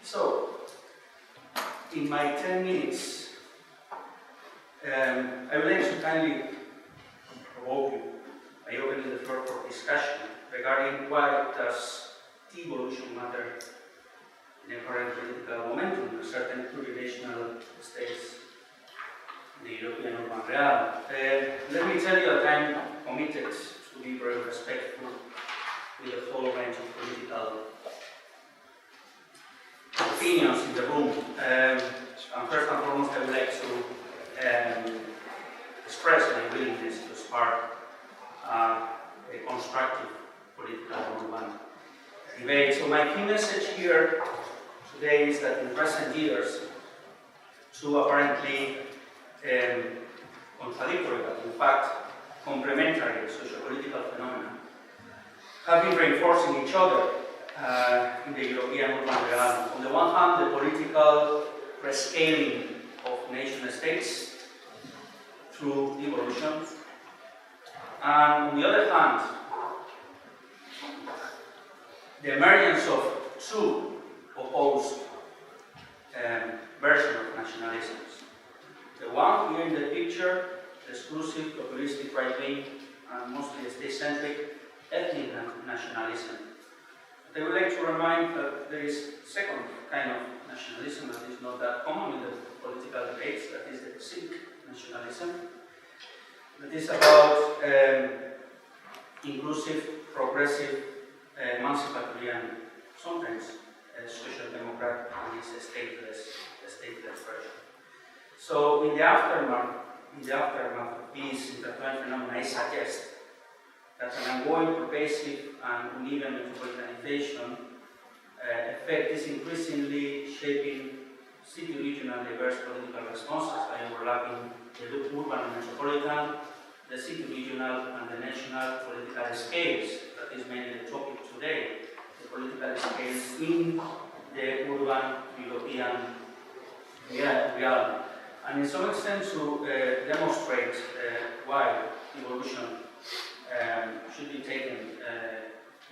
So, in my 10 minutes, I would like to kindly provoke you by opening the floor for discussion regarding why does devolution matter in a current political momentum, certain plurinational states in the European urban realm. Let me tell you that I'm committed to be very respectful with the whole range of political opinions in the room. And first and foremost, I would like to express my willingness to spark a constructive political and urban debate. So my key message here today is that in recent years, two apparently contradictory, but in fact complementary socio-political phenomena have been reinforcing each other in the European urban realm. On the one hand, the political rescaling of nation-states through devolution, and on the other hand, the emergence of two opposed versions of nationalisms. The one here in the picture, the exclusive, populistic right-wing, and mostly state-centric ethnic nationalism. I would like to remind that there is a second kind of nationalism that is not that common in the political debates, that is the civic nationalism. That is about inclusive, progressive, emancipatory, and sometimes social democratic, and it's a stateless version. So in the aftermath of these intertwined phenomena, I suggest that an ongoing, pervasive, and uneven metropolitanization effect is increasingly shaping city-regional diverse political responses by overlapping the urban and metropolitan, the city-regional, and the national political scales. That is mainly the topic today, the political scales in the urban European realm. And in some extent to demonstrate why evolution should be taken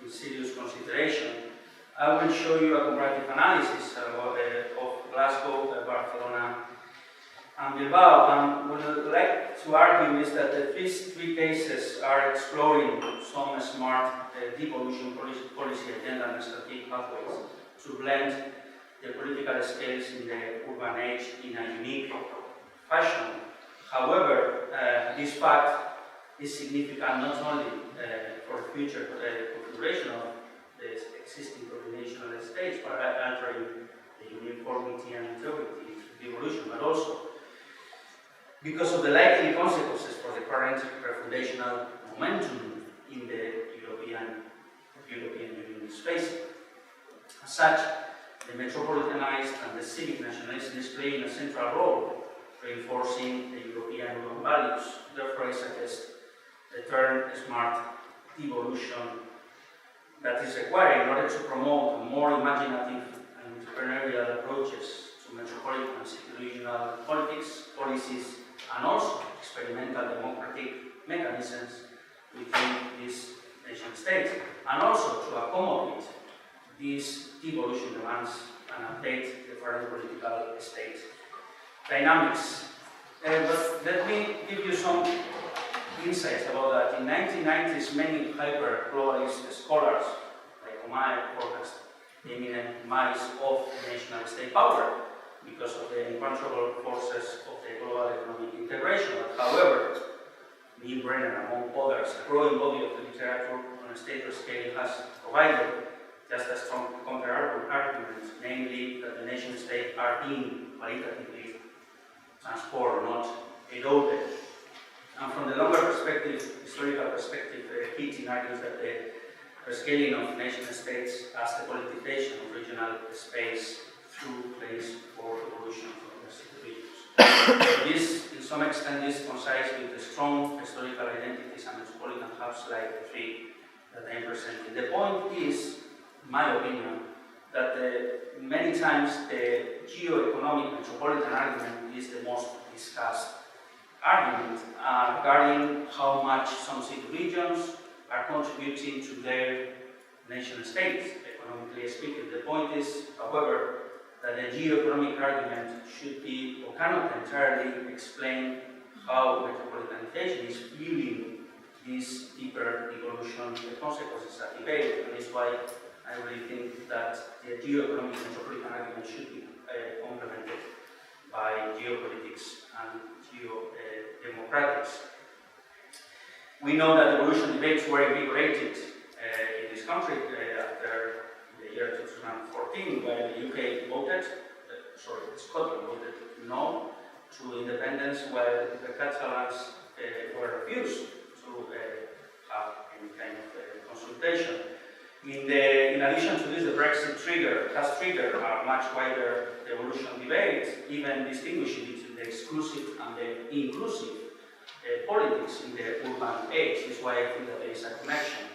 in serious consideration, I will show you a comparative analysis of Glasgow, Barcelona, and Bilbao. And what I would like to argue is that these three cases are exploring some smart devolution policy agenda and strategic pathways to blend the political scales in the urban age in a unique fashion. However, this fact is significant not only for the future configuration of the existing plurinational states, but altering the uniformity and integrity of devolution, but also because of the likely consequences for the current refundational momentum in the European Union space. As such, the metropolitanized and the civic nationalism is playing a central role, reinforcing the European urban values. Therefore, I suggest the term smart devolution that is required in order to promote more imaginative and entrepreneurial approaches to metropolitan and city-regional politics, policies, and also experimental democratic mechanisms within these nation-states, and also to accommodate these devolution demands and update the current political state dynamics. But let me give you some insights about that. In 1990s, many hyper-globalist scholars, like Omai, forecast the imminent demise of national state power because of the uncontrollable forces of the global economic integration. But however, Neil Brenner, among others, a growing body of literature on a status scale has provided just a strong counter argument, namely that the nation-state are being qualitatively transformed, not eroded. And from the longer perspective, historical perspective, Keating argues that the rescaling of nation-states as the politicization of regional space through place for evolution from the city regions. So this, in some extent, this coincides with the strong historical identities and metropolitan hubs like the three that I am presenting. The point is, in my opinion, that many times the geo-economic metropolitan argument is the most discussed argument regarding how much some city regions are contributing to their nation states, economically speaking. The point is, however, that the geo-economic argument should be or cannot entirely explain how metropolitanization is fueling this deeper evolution, the consequences that debate, and is why I really think that the geo-economic metropolitan argument should be complemented by geopolitics and geo-democratics. We know that evolution debates were invigorated in this country after the year 2014, when the UK voted, Scotland voted no to independence, while the Catalans were refused to have any kind of consultation. In addition to this, the Brexit has triggered a much wider evolution debate, even distinguishing between the exclusive and the inclusive politics in the urban age. This is why I think that there is a connection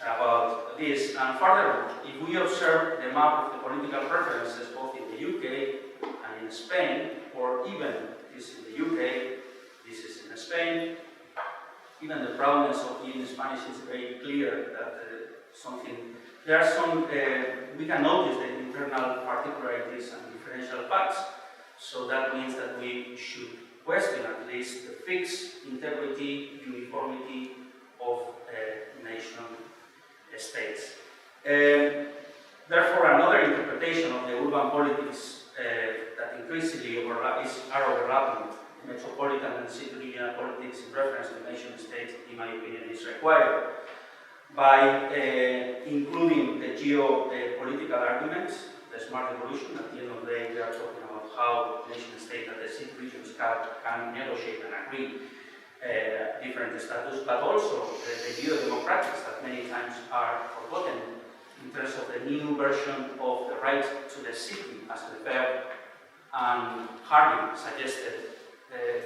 about this. And further, if we observe the map of the political preferences both in the UK and in Spain, or even this in the UK, this is in Spain, even the proudness of being Spanish is very clear that there are some, we can notice the internal particularities and differential facts. So that means that we should question at least the fixed integrity, uniformity of nation states. Therefore, another interpretation of the urban politics that increasingly are overlapping the metropolitan and city regional politics in reference to nation states, in my opinion, is required by including the geopolitical arguments, the smart evolution. At the end of the day, we are talking about how nation states and the city regions can negotiate and agree different status, but also the geo-democratics that many times are forgotten in terms of the new version of the right to the city as Lefebvre and Harding suggested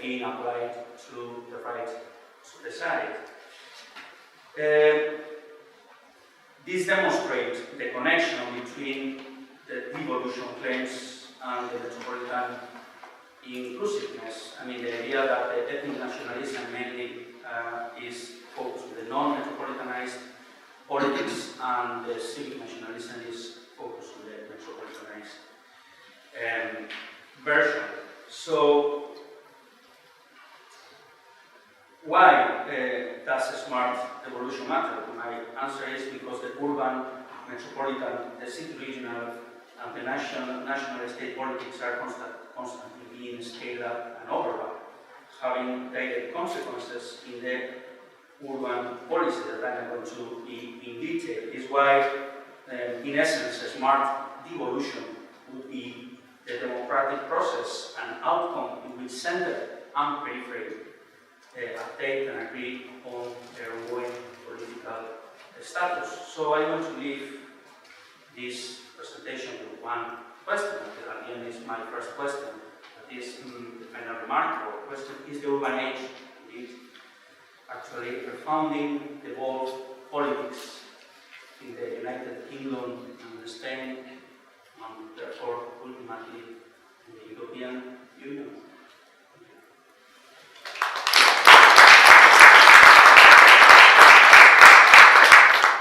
being applied to the right to decide. This demonstrates the connection between the devolution claims and the metropolitan inclusiveness. I mean, the idea that the ethnic nationalism mainly is focused on the non-metropolitanized politics, and the civic nationalism is focused on the metropolitanized version. So, why does a smart evolution matter? My answer is because the urban, metropolitan, the city regional, and the national state politics are constantly being scaled up and overlapped, having direct consequences in the urban policy that I'm going to be in detail. Is why, in essence, a smart devolution would be the democratic process and outcome in which center and periphery update and agree on their ongoing political status. So I want to leave this presentation with one question. At the end is my first question. That is the final remark or question: is the urban age indeed actually refounding the world politics in the United Kingdom and Spain, and therefore ultimately in the European Union?